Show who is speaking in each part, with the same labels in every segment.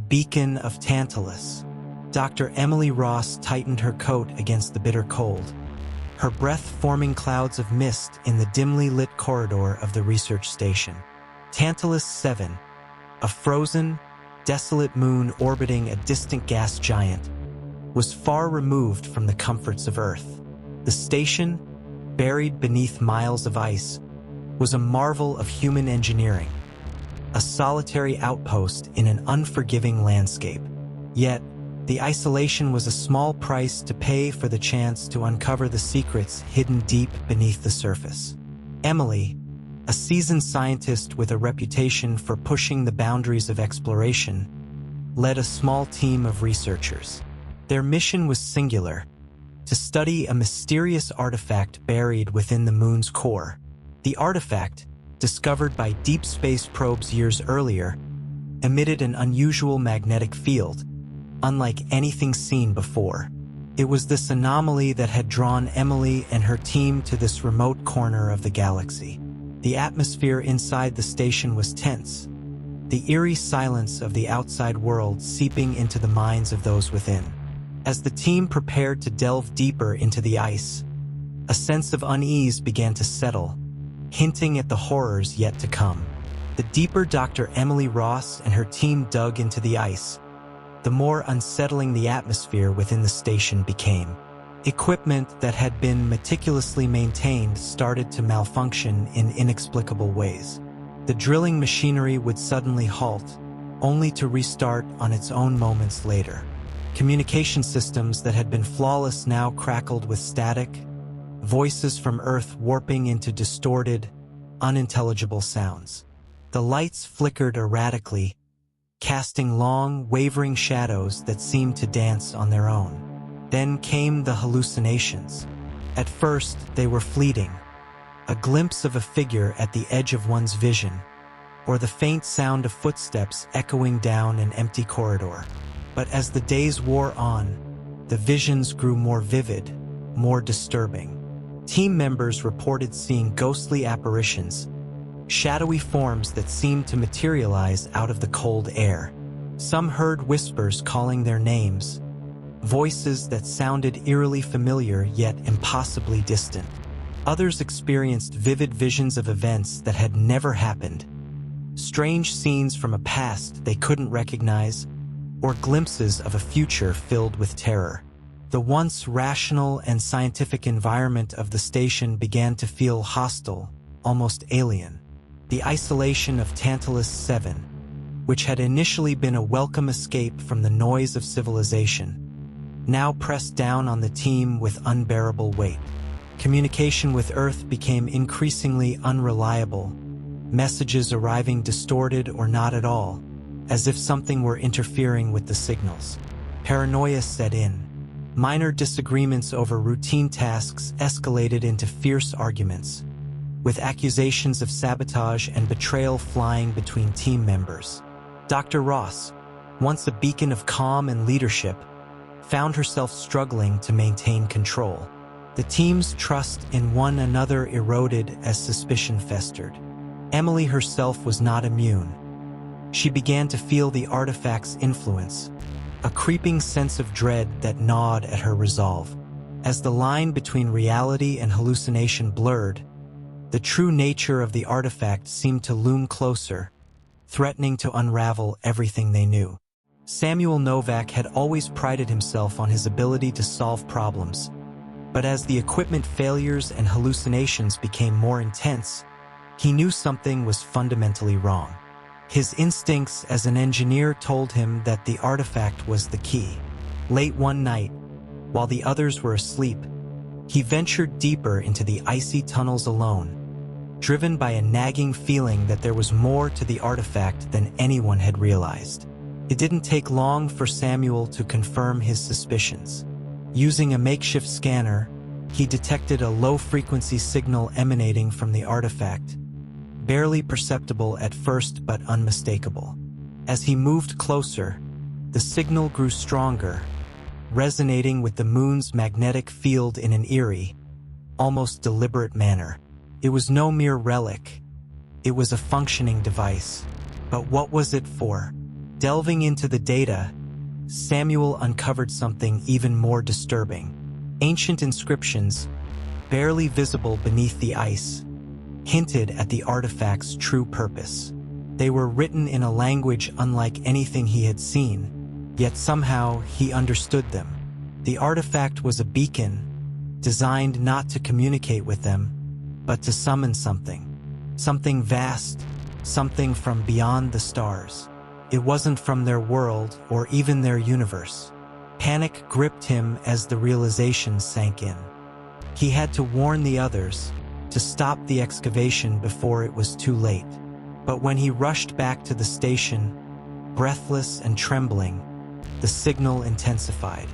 Speaker 1: beacon of Tantalus. Dr. Emily Ross tightened her coat against the bitter cold, her breath forming clouds of mist in the dimly lit corridor of the research station. Tantalus 7, a frozen, desolate moon orbiting a distant gas giant, was far removed from the comforts of Earth. The station, buried beneath miles of ice, was a marvel of human engineering, a solitary outpost in an unforgiving landscape. Yet, the isolation was a small price to pay for the chance to uncover the secrets hidden deep beneath the surface. Emily, a seasoned scientist with a reputation for pushing the boundaries of exploration, led a small team of researchers. Their mission was singular: to study a mysterious artifact buried within the moon's core. The artifact, discovered by deep space probes years earlier, emitted an unusual magnetic field, unlike anything seen before. It was this anomaly that had drawn Emily and her team to this remote corner of the galaxy. The atmosphere inside the station was tense, the eerie silence of the outside world seeping into the minds of those within. As the team prepared to delve deeper into the ice, a sense of unease began to settle, hinting at the horrors yet to come. The deeper Dr. Emily Ross and her team dug into the ice, the more unsettling the atmosphere within the station became. Equipment that had been meticulously maintained started to malfunction in inexplicable ways. The drilling machinery would suddenly halt, only to restart on its own moments later. Communication systems that had been flawless now crackled with static, voices from Earth warping into distorted, unintelligible sounds. The lights flickered erratically, casting long, wavering shadows that seemed to dance on their own. Then came the hallucinations. At first, they were fleeting, a glimpse of a figure at the edge of one's vision, or the faint sound of footsteps echoing down an empty corridor. But as the days wore on, the visions grew more vivid, more disturbing. Team members reported seeing ghostly apparitions, shadowy forms that seemed to materialize out of the cold air. Some heard whispers calling their names, voices that sounded eerily familiar yet impossibly distant. Others experienced vivid visions of events that had never happened, strange scenes from a past they couldn't recognize, or glimpses of a future filled with terror. The once rational and scientific environment of the station began to feel hostile, almost alien. The isolation of Tantalus 7, which had initially been a welcome escape from the noise of civilization, now pressed down on the team with unbearable weight. Communication with Earth became increasingly unreliable, messages arriving distorted or not at all, as if something were interfering with the signals. Paranoia set in. Minor disagreements over routine tasks escalated into fierce arguments, with accusations of sabotage and betrayal flying between team members. Dr. Ross, once a beacon of calm and leadership, found herself struggling to maintain control. The team's trust in one another eroded as suspicion festered. Emily herself was not immune. She began to feel the artifact's influence, a creeping sense of dread that gnawed at her resolve. As the line between reality and hallucination blurred, the true nature of the artifact seemed to loom closer, threatening to unravel everything they knew. Samuel Novak had always prided himself on his ability to solve problems, but as the equipment failures and hallucinations became more intense, he knew something was fundamentally wrong. His instincts as an engineer told him that the artifact was the key. Late one night, while the others were asleep, he ventured deeper into the icy tunnels alone, driven by a nagging feeling that there was more to the artifact than anyone had realized. It didn't take long for Samuel to confirm his suspicions. Using a makeshift scanner, he detected a low-frequency signal emanating from the artifact, barely perceptible at first but unmistakable. As he moved closer, the signal grew stronger, resonating with the moon's magnetic field in an eerie, almost deliberate manner. It was no mere relic. It was a functioning device. But what was it for? Delving into the data, Samuel uncovered something even more disturbing. Ancient inscriptions, barely visible beneath the ice, hinted at the artifact's true purpose. They were written in a language unlike anything he had seen, yet somehow he understood them. The artifact was a beacon, designed not to communicate with them, but to summon something. Something vast, something from beyond the stars. It wasn't from their world or even their universe. Panic gripped him as the realization sank in. He had to warn the others, to stop the excavation before it was too late. But when he rushed back to the station, breathless and trembling, the signal intensified.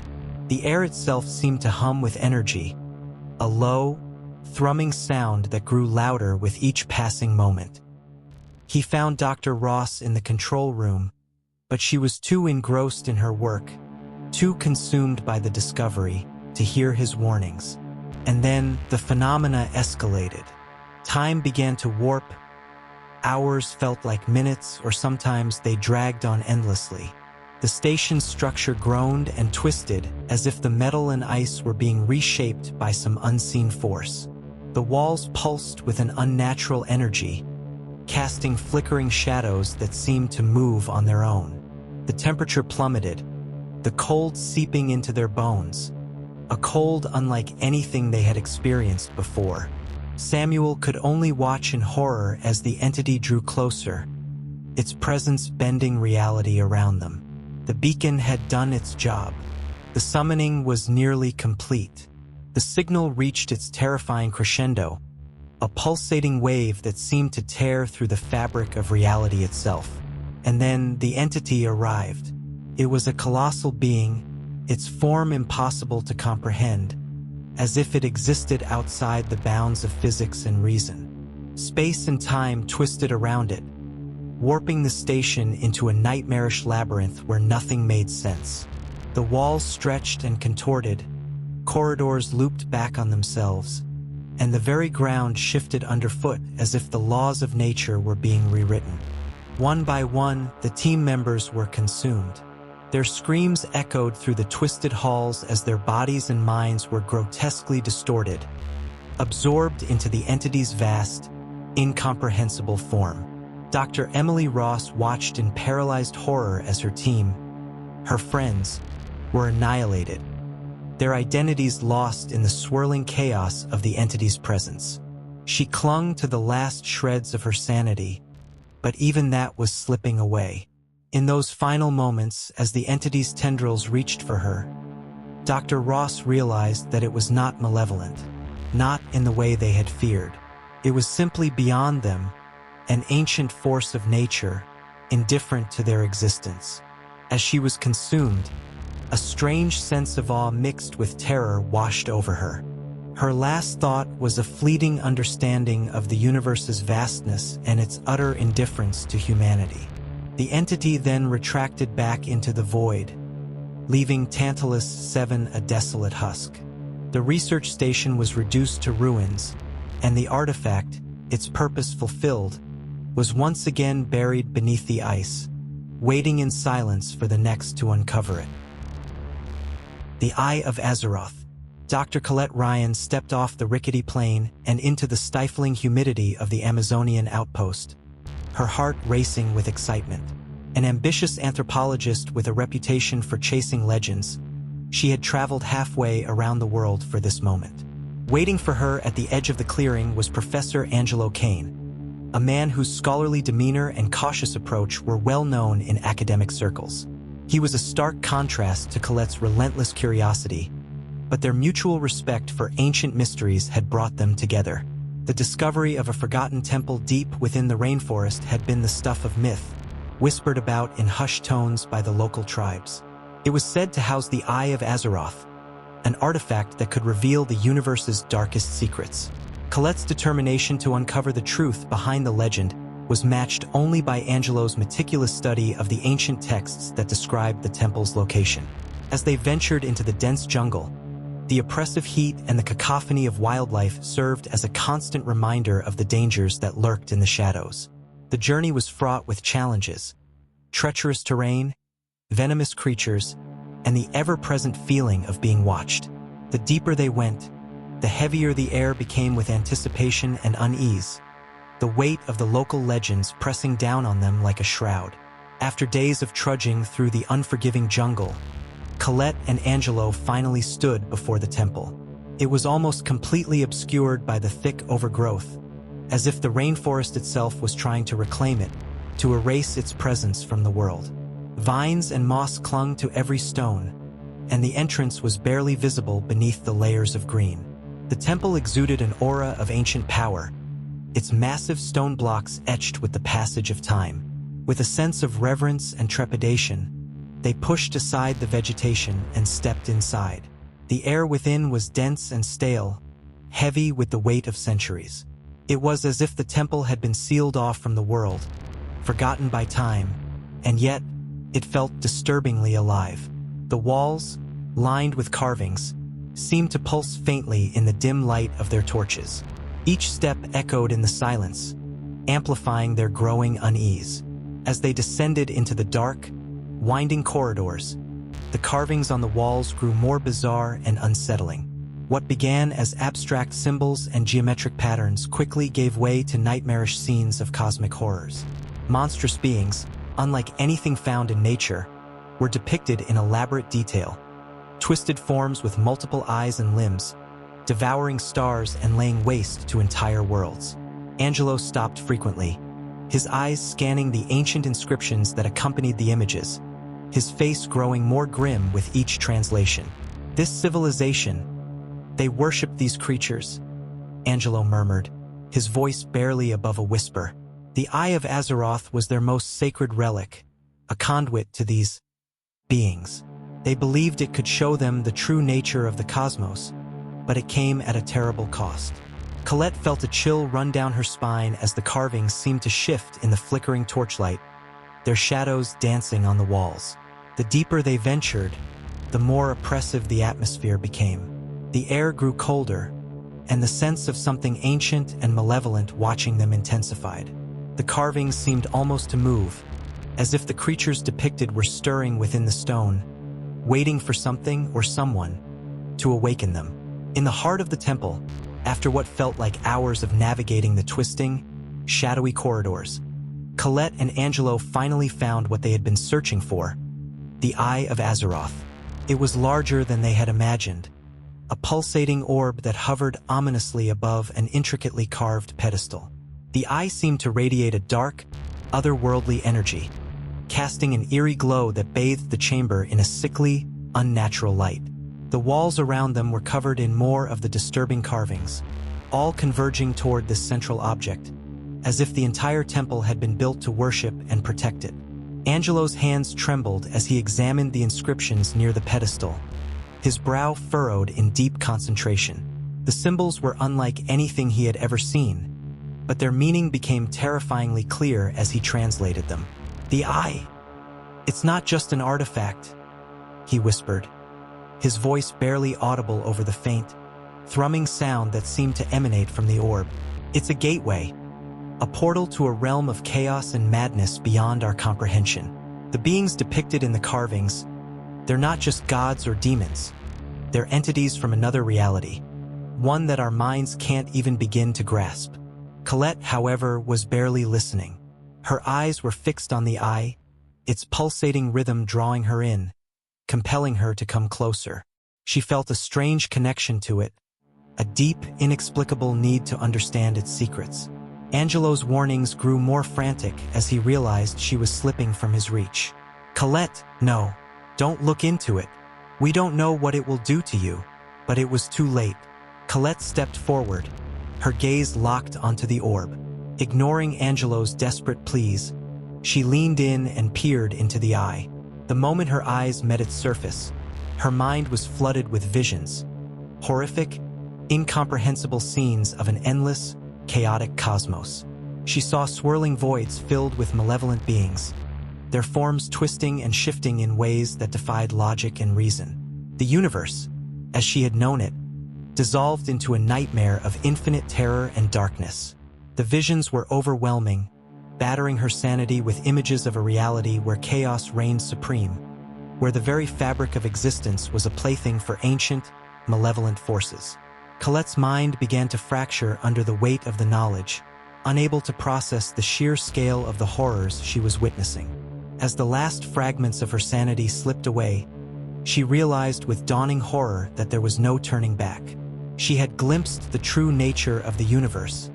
Speaker 1: The air itself seemed to hum with energy, a low, thrumming sound that grew louder with each passing moment. He found Dr. Ross in the control room, but she was too engrossed in her work, too consumed by the discovery, to hear his warnings. And then the phenomena escalated. Time began to warp. Hours felt like minutes, or sometimes they dragged on endlessly. The station's structure groaned and twisted as if the metal and ice were being reshaped by some unseen force. The walls pulsed with an unnatural energy, casting flickering shadows that seemed to move on their own. The temperature plummeted, the cold seeping into their bones, a cold unlike anything they had experienced before. Samuel could only watch in horror as the entity drew closer, its presence bending reality around them. The beacon had done its job. The summoning was nearly complete. The signal reached its terrifying crescendo, a pulsating wave that seemed to tear through the fabric of reality itself. And then the entity arrived. It was a colossal being, its form impossible to comprehend, as if it existed outside the bounds of physics and reason. Space and time twisted around it, warping the station into a nightmarish labyrinth where nothing made sense. The walls stretched and contorted, corridors looped back on themselves, and the very ground shifted underfoot as if the laws of nature were being rewritten. One by one, the team members were consumed. Their screams echoed through the twisted halls as their bodies and minds were grotesquely distorted, absorbed into the entity's vast, incomprehensible form. Dr. Emily Ross watched in paralyzed horror as her team, her friends, were annihilated, their identities lost in the swirling chaos of the entity's presence. She clung to the last shreds of her sanity, but even that was slipping away. In those final moments, as the entity's tendrils reached for her, Dr. Ross realized that it was not malevolent, not in the way they had feared. It was simply beyond them, an ancient force of nature, indifferent to their existence. As she was consumed, a strange sense of awe mixed with terror washed over her. Her last thought was a fleeting understanding of the universe's vastness and its utter indifference to humanity. The entity then retracted back into the void, leaving Tantalus 7 a desolate husk. The research station was reduced to ruins, and the artifact, its purpose fulfilled, was once again buried beneath the ice, waiting in silence for the next to uncover it. The Eye of Azeroth. Dr. Colette Ryan stepped off the rickety plane and into the stifling humidity of the Amazonian outpost, her heart racing with excitement. An ambitious anthropologist with a reputation for chasing legends, she had traveled halfway around the world for this moment. Waiting for her at the edge of the clearing was Professor Angelo Kane, a man whose scholarly demeanor and cautious approach were well known in academic circles. He was a stark contrast to Colette's relentless curiosity, but their mutual respect for ancient mysteries had brought them together. The discovery of a forgotten temple deep within the rainforest had been the stuff of myth, whispered about in hushed tones by the local tribes. It was said to house the Eye of Azeroth, an artifact that could reveal the universe's darkest secrets. Colette's determination to uncover the truth behind the legend was matched only by Angelo's meticulous study of the ancient texts that described the temple's location. As they ventured into the dense jungle, the oppressive heat and the cacophony of wildlife served as a constant reminder of the dangers that lurked in the shadows. The journey was fraught with challenges. treacherous terrain, venomous creatures, and the ever-present feeling of being watched. The deeper they went, the heavier the air became with anticipation and unease, the weight of the local legends pressing down on them like a shroud. After days of trudging through the unforgiving jungle, Colette and Angelo finally stood before the temple. It was almost completely obscured by the thick overgrowth, as if the rainforest itself was trying to reclaim it, to erase its presence from the world. Vines and moss clung to every stone, and the entrance was barely visible beneath the layers of green. The temple exuded an aura of ancient power, its massive stone blocks etched with the passage of time. With a sense of reverence and trepidation, they pushed aside the vegetation and stepped inside. The air within was dense and stale, heavy with the weight of centuries. It was as if the temple had been sealed off from the world, forgotten by time, and yet it felt disturbingly alive. The walls, lined with carvings, seemed to pulse faintly in the dim light of their torches. Each step echoed in the silence, amplifying their growing unease. As they descended into the dark, winding corridors, the carvings on the walls grew more bizarre and unsettling. What began as abstract symbols and geometric patterns quickly gave way to nightmarish scenes of cosmic horrors. Monstrous beings, unlike anything found in nature, were depicted in elaborate detail. Twisted forms with multiple eyes and limbs, devouring stars and laying waste to entire worlds. Angelo stopped frequently, his eyes scanning the ancient inscriptions that accompanied the images, his face growing more grim with each translation. This civilization, they worshipped these creatures, Angelo murmured, his voice barely above a whisper. The Eye of Azeroth was their most sacred relic, a conduit to these beings. They believed it could show them the true nature of the cosmos, but it came at a terrible cost. Colette felt a chill run down her spine as the carvings seemed to shift in the flickering torchlight, their shadows dancing on the walls. The deeper they ventured, the more oppressive the atmosphere became. The air grew colder, and the sense of something ancient and malevolent watching them intensified. The carvings seemed almost to move, as if the creatures depicted were stirring within the stone, waiting for something or someone to awaken them. In the heart of the temple, after what felt like hours of navigating the twisting, shadowy corridors, Colette and Angelo finally found what they had been searching for: the Eye of Azeroth. It was larger than they had imagined, a pulsating orb that hovered ominously above an intricately carved pedestal. The eye seemed to radiate a dark, otherworldly energy, casting an eerie glow that bathed the chamber in a sickly, unnatural light. The walls around them were covered in more of the disturbing carvings, all converging toward this central object, as if the entire temple had been built to worship and protect it. Angelo's hands trembled as he examined the inscriptions near the pedestal, his brow furrowed in deep concentration. The symbols were unlike anything he had ever seen, but their meaning became terrifyingly clear as he translated them. The eye. It's not just an artifact, he whispered, his voice barely audible over the faint, thrumming sound that seemed to emanate from the orb. It's a gateway, a portal to a realm of chaos and madness beyond our comprehension. The beings depicted in the carvings, they're not just gods or demons. They're entities from another reality, one that our minds can't even begin to grasp. Colette, however, was barely listening. Her eyes were fixed on the eye, its pulsating rhythm drawing her in, compelling her to come closer. She felt a strange connection to it, a deep, inexplicable need to understand its secrets. Angelo's warnings grew more frantic as he realized she was slipping from his reach. Colette, no, don't look into it. We don't know what it will do to you. But it was too late. Colette stepped forward, her gaze locked onto the orb. Ignoring Angelo's desperate pleas, she leaned in and peered into the eye. The moment her eyes met its surface, her mind was flooded with visions, horrific, incomprehensible scenes of an endless, chaotic cosmos. She saw swirling voids filled with malevolent beings, their forms twisting and shifting in ways that defied logic and reason. The universe, as she had known it, dissolved into a nightmare of infinite terror and darkness. The visions were overwhelming, battering her sanity with images of a reality where chaos reigned supreme, where the very fabric of existence was a plaything for ancient, malevolent forces. Colette's mind began to fracture under the weight of the knowledge, unable to process the sheer scale of the horrors she was witnessing. As the last fragments of her sanity slipped away, she realized with dawning horror that there was no turning back. She had glimpsed the true nature of the universe,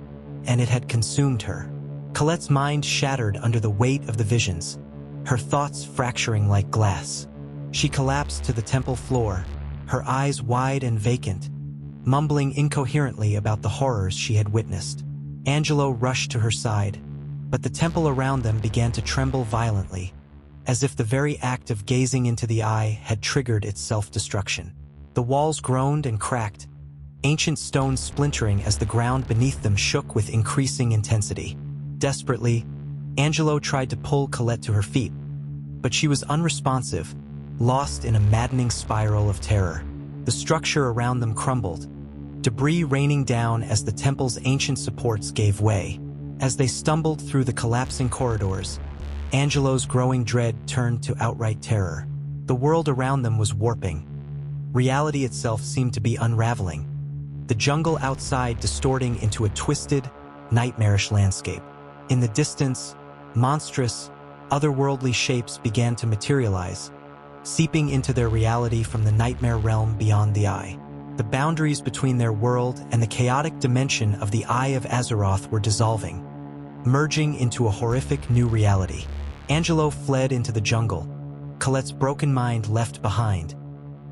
Speaker 1: and it had consumed her. Colette's mind shattered under the weight of the visions, her thoughts fracturing like glass. She collapsed to the temple floor, her eyes wide and vacant, mumbling incoherently about the horrors she had witnessed. Angelo rushed to her side, but the temple around them began to tremble violently, as if the very act of gazing into the eye had triggered its self-destruction. The walls groaned and cracked, ancient stones splintering as the ground beneath them shook with increasing intensity. Desperately, Angelo tried to pull Colette to her feet, but she was unresponsive, lost in a maddening spiral of terror. The structure around them crumbled, debris raining down as the temple's ancient supports gave way. As they stumbled through the collapsing corridors, Angelo's growing dread turned to outright terror. The world around them was warping. Reality itself seemed to be unraveling, the jungle outside distorting into a twisted, nightmarish landscape. In the distance, monstrous, otherworldly shapes began to materialize, seeping into their reality from the nightmare realm beyond the eye. The boundaries between their world and the chaotic dimension of the Eye of Azeroth were dissolving, merging into a horrific new reality. Angelo fled into the jungle, Colette's broken mind left behind,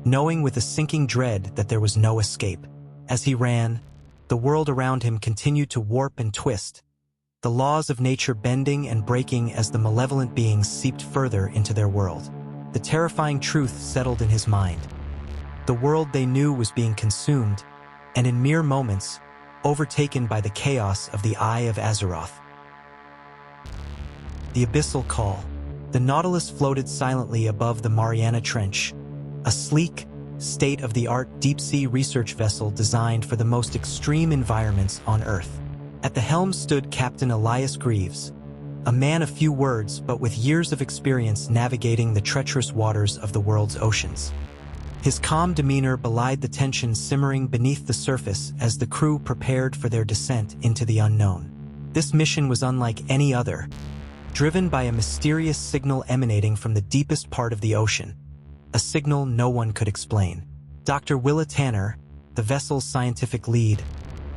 Speaker 1: knowing with a sinking dread that there was no escape. As he ran, the world around him continued to warp and twist, the laws of nature bending and breaking as the malevolent beings seeped further into their world. The terrifying truth settled in his mind. The world they knew was being consumed, and in mere moments, overtaken by the chaos of the Eye of Azeroth. The Abyssal Call. The Nautilus floated silently above the Mariana Trench, a sleek, state-of-the-art deep-sea research vessel designed for the most extreme environments on Earth. At the helm stood Captain Elias Greaves, a man of few words but with years of experience navigating the treacherous waters of the world's oceans. His calm demeanor belied the tension simmering beneath the surface as the crew prepared for their descent into the unknown. This mission was unlike any other, driven by a mysterious signal emanating from the deepest part of the ocean, a signal no one could explain. Dr. Willa Tanner, the vessel's scientific lead,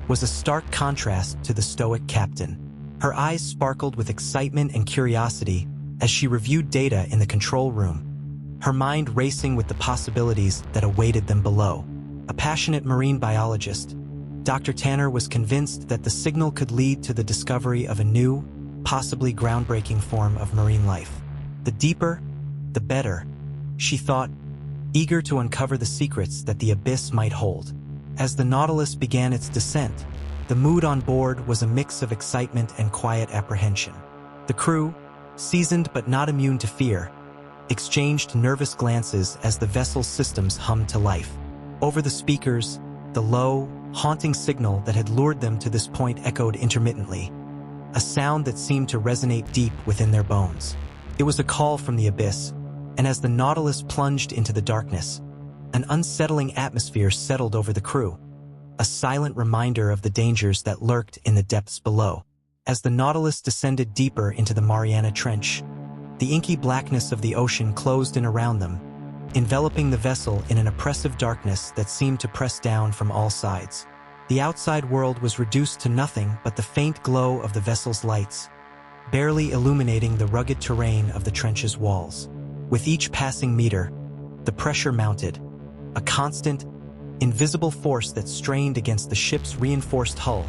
Speaker 1: was a stark contrast to the stoic captain. Her eyes sparkled with excitement and curiosity as she reviewed data in the control room, her mind racing with the possibilities that awaited them below. A passionate marine biologist, Dr. Tanner was convinced that the signal could lead to the discovery of a new, possibly groundbreaking form of marine life. The deeper, the better, she thought, eager to uncover the secrets that the abyss might hold. As the Nautilus began its descent, the mood on board was a mix of excitement and quiet apprehension. The crew, seasoned but not immune to fear, exchanged nervous glances as the vessel's systems hummed to life. Over the speakers, the low, haunting signal that had lured them to this point echoed intermittently, a sound that seemed to resonate deep within their bones. It was a call from the abyss, and as the Nautilus plunged into the darkness, an unsettling atmosphere settled over the crew, a silent reminder of the dangers that lurked in the depths below. As the Nautilus descended deeper into the Mariana Trench, the inky blackness of the ocean closed in around them, enveloping the vessel in an oppressive darkness that seemed to press down from all sides. The outside world was reduced to nothing but the faint glow of the vessel's lights, barely illuminating the rugged terrain of the trench's walls. With each passing meter, the pressure mounted, a constant, invisible force that strained against the ship's reinforced hull,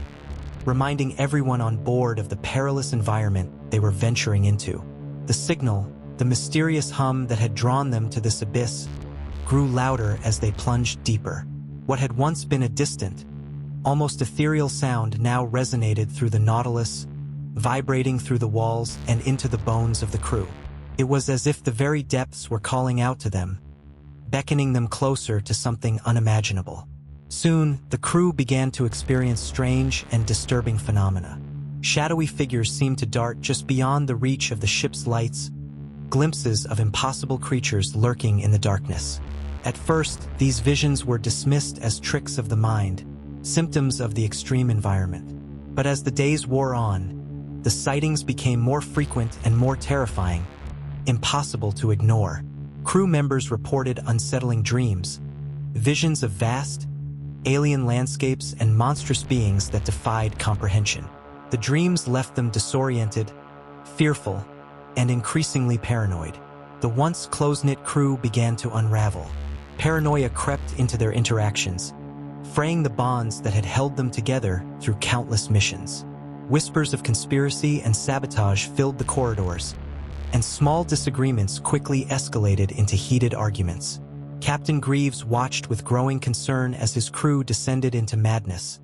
Speaker 1: reminding everyone on board of the perilous environment they were venturing into. The signal, the mysterious hum that had drawn them to this abyss, grew louder as they plunged deeper. What had once been a distant, almost ethereal sound now resonated through the Nautilus, vibrating through the walls and into the bones of the crew. It was as if the very depths were calling out to them, beckoning them closer to something unimaginable. Soon, the crew began to experience strange and disturbing phenomena. Shadowy figures seemed to dart just beyond the reach of the ship's lights, glimpses of impossible creatures lurking in the darkness. At first, these visions were dismissed as tricks of the mind, symptoms of the extreme environment. But as the days wore on, the sightings became more frequent and more terrifying, impossible to ignore. Crew members reported unsettling dreams, visions of vast, alien landscapes and monstrous beings that defied comprehension. The dreams left them disoriented, fearful, and increasingly paranoid. The once close-knit crew began to unravel. Paranoia crept into their interactions, fraying the bonds that had held them together through countless missions. Whispers of conspiracy and sabotage filled the corridors, and small disagreements quickly escalated into heated arguments. Captain Greaves watched with growing concern as his crew descended into madness,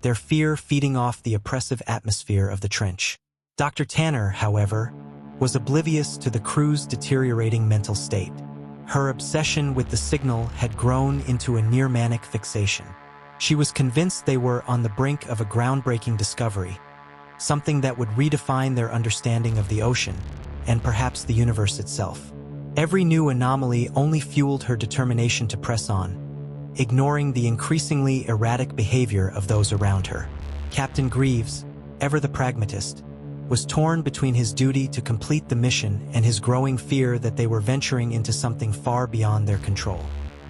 Speaker 1: their fear feeding off the oppressive atmosphere of the trench. Dr. Tanner, however, was oblivious to the crew's deteriorating mental state. Her obsession with the signal had grown into a near-manic fixation. She was convinced they were on the brink of a groundbreaking discovery, something that would redefine their understanding of the ocean, and perhaps the universe itself. Every new anomaly only fueled her determination to press on, ignoring the increasingly erratic behavior of those around her. Captain Greaves, ever the pragmatist, was torn between his duty to complete the mission and his growing fear that they were venturing into something far beyond their control.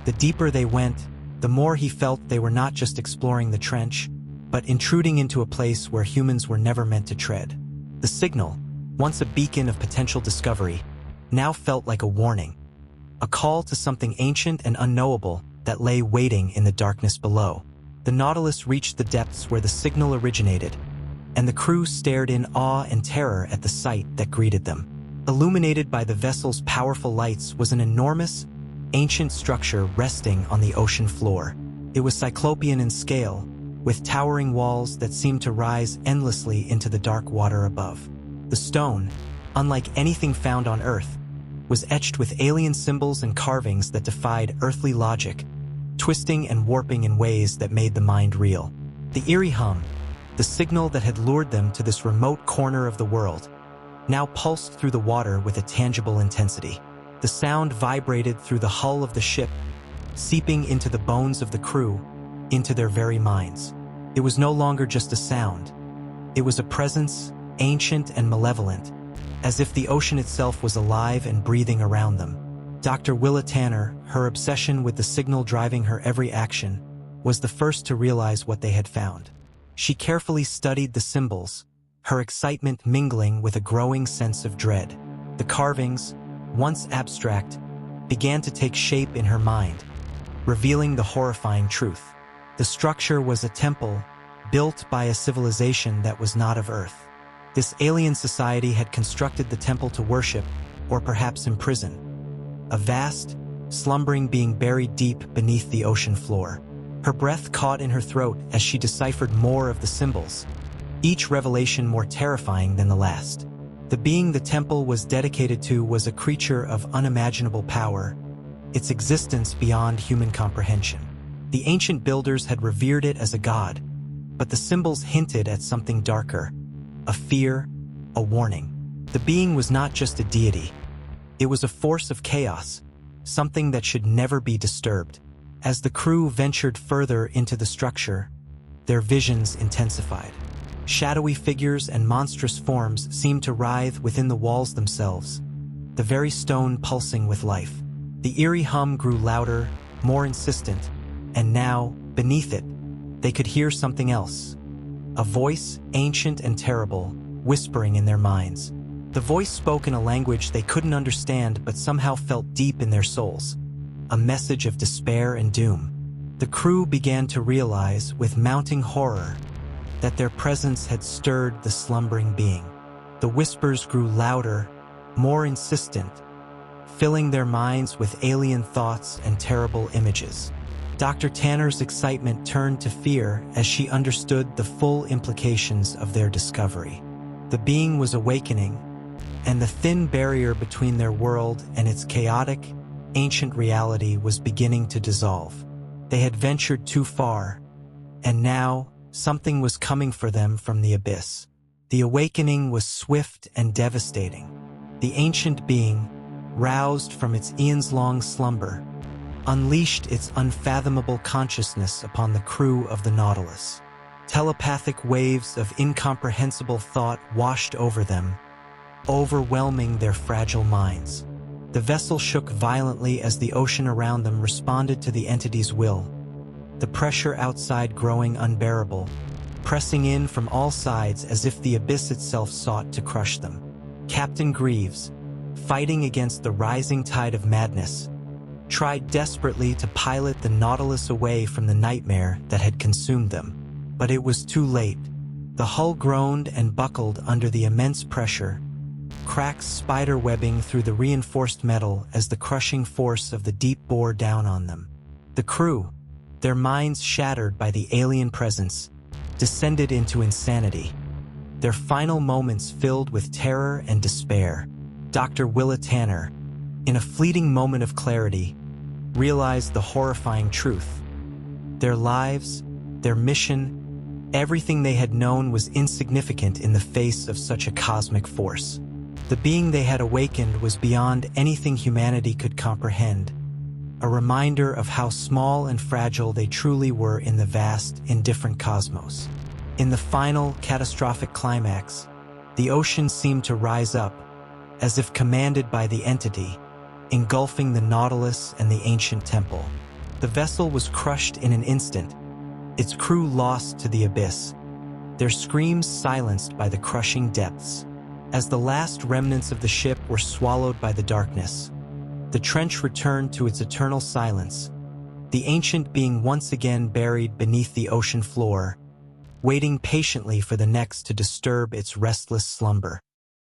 Speaker 1: The deeper they went, the more he felt they were not just exploring the trench, but intruding into a place where humans were never meant to tread. The signal, once a beacon of potential discovery, now felt like a warning, a call to something ancient and unknowable that lay waiting in the darkness below. The Nautilus reached the depths where the signal originated, and the crew stared in awe and terror at the sight that greeted them. Illuminated by the vessel's powerful lights was an enormous, ancient structure resting on the ocean floor. It was cyclopean in scale, with towering walls that seemed to rise endlessly into the dark water above. The stone, unlike anything found on Earth, was etched with alien symbols and carvings that defied earthly logic, twisting and warping in ways that made the mind reel. The eerie hum, the signal that had lured them to this remote corner of the world, now pulsed through the water with a tangible intensity. The sound vibrated through the hull of the ship, seeping into the bones of the crew, into their very minds. It was no longer just a sound. It was a presence, ancient and malevolent, as if the ocean itself was alive and breathing around them. Dr. Willa Tanner, her obsession with the signal driving her every action, was the first to realize what they had found. She carefully studied the symbols, her excitement mingling with a growing sense of dread. The carvings, once abstract, began to take shape in her mind, revealing the horrifying truth. The structure was a temple, built by a civilization that was not of Earth. This alien society had constructed the temple to worship, or perhaps imprison, a vast, slumbering being buried deep beneath the ocean floor. Her breath caught in her throat as she deciphered more of the symbols, each revelation more terrifying than the last. The being the temple was dedicated to was a creature of unimaginable power, its existence beyond human comprehension. The ancient builders had revered it as a god, but the symbols hinted at something darker, a fear, a warning. The being was not just a deity. It was a force of chaos, something that should never be disturbed. As the crew ventured further into the structure, their visions intensified. Shadowy figures and monstrous forms seemed to writhe within the walls themselves, the very stone pulsing with life. The eerie hum grew louder, more insistent, and now, beneath it, they could hear something else. A voice, ancient and terrible, whispering in their minds. The voice spoke in a language they couldn't understand but somehow felt deep in their souls. A message of despair and doom. The crew began to realize, with mounting horror, that their presence had stirred the slumbering being. The whispers grew louder, more insistent, filling their minds with alien thoughts and terrible images. Dr. Tanner's excitement turned to fear as she understood the full implications of their discovery. The being was awakening, and the thin barrier between their world and its chaotic, ancient reality was beginning to dissolve. They had ventured too far, and now something was coming for them from the abyss. The awakening was swift and devastating. The ancient being, roused from its eons-long slumber, unleashed its unfathomable consciousness upon the crew of the Nautilus. Telepathic waves of incomprehensible thought washed over them, overwhelming their fragile minds. The vessel shook violently as the ocean around them responded to the entity's will, the pressure outside growing unbearable, pressing in from all sides as if the abyss itself sought to crush them. Captain Greaves, fighting against the rising tide of madness, tried desperately to pilot the Nautilus away from the nightmare that had consumed them. But it was too late. The hull groaned and buckled under the immense pressure, cracks spider-webbing through the reinforced metal as the crushing force of the deep bore down on them. The crew, their minds shattered by the alien presence, descended into insanity, their final moments filled with terror and despair. Dr. Willa Tanner, in a fleeting moment of clarity, realized the horrifying truth. Their lives, their mission, everything they had known was insignificant in the face of such a cosmic force. The being they had awakened was beyond anything humanity could comprehend, a reminder of how small and fragile they truly were in the vast, indifferent cosmos. In the final, catastrophic climax, the ocean seemed to rise up, as if commanded by the entity, engulfing the Nautilus and the ancient temple. The vessel was crushed in an instant, its crew lost to the abyss, their screams silenced by the crushing depths. As the last remnants of the ship were swallowed by the darkness, the trench returned to its eternal silence, the ancient being once again buried beneath the ocean floor, waiting patiently for the next to disturb its restless slumber.